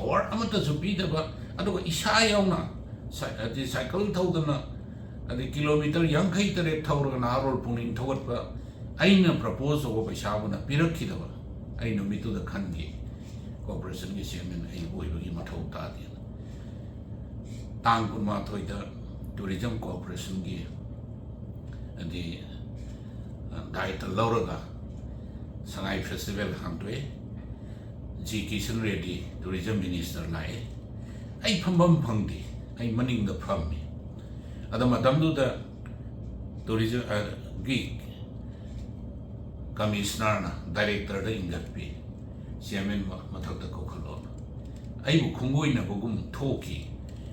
power amata zupi daba aduga isa yauna adi cycle thaudana adi kilometer yankai tare thaurga narol puning thawatpa aina propose over paisabuna pirakhidaba aina mitu da khangi corporation gi chairman ai boibugi mathau tadi tang kunma thoida tourism corporation gi adi daita lauraga sangai festival hangtwe K.Shyam ready tourism minister lai ai phambam phangdi ai maning da phammi ada matamdu da tourism gi commissioner na director da ingatpi chairman mathak da kokhalo ai bu khungoi na bugum thoki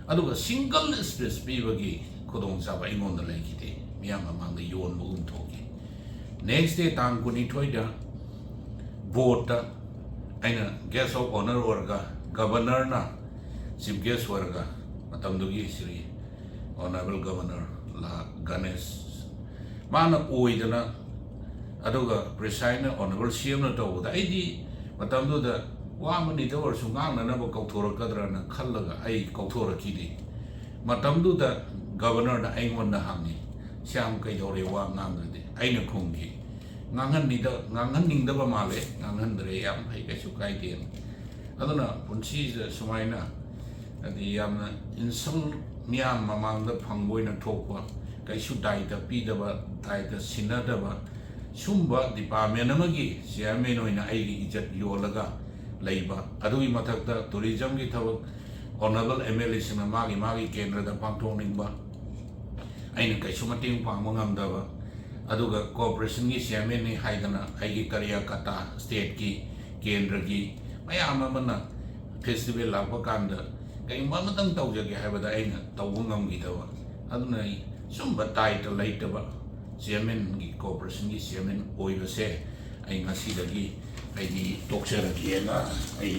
aduga single space pibagi khodong chaba ingon da laikide miyam amang da yon bugum thoki next day tang kuni thoida vote aina guest of honor warga governor na chief guest warga matamdugi sri honorable governor la Ganesh mana oidana aduga president honorable CM na tawda aidi matamdu da wa mani da war sungang na ba kauthora kadra na khallaga ai kauthora kidi matamdu da governor na aingon na hangi syam kai dore wa ngang de aina khongki ngangan ning da ba male ngangan dre yam phai ka sukai den aduna punchi sumaina adi yam insang miyam mamang da phangoi na thokwa kai su dai da pi da ba dai da sina da ba sumba department amagi chairman oina ai gi ijat yolaga leiba adui mathak da tourism gi thawak honorable MLA sina magi kendra da pangthong ba aina kai su mating pangmangam da ba aduga corporation gi chairman ni haidana aigi karya kata state ki kendra gi mayam amana festival lakpa kanda kai mamatang tawjage habada aina tawungam gi dawa aduna sumba title laitaba chairman gi corporation gi chairman oibase ai ngasi dagi ai ni toksera gi na ai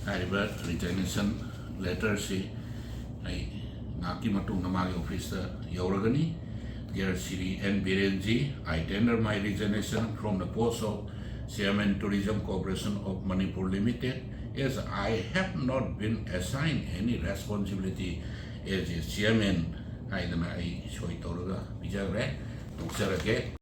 hariba resignation letter si ai ngaki matung namagi office da yauragani. Dear Sri N. Birenji, I tender my resignation from the post of Chairman Tourism Corporation of Manipur Ltd. as I have not been assigned any responsibility as a chairman. I show it all.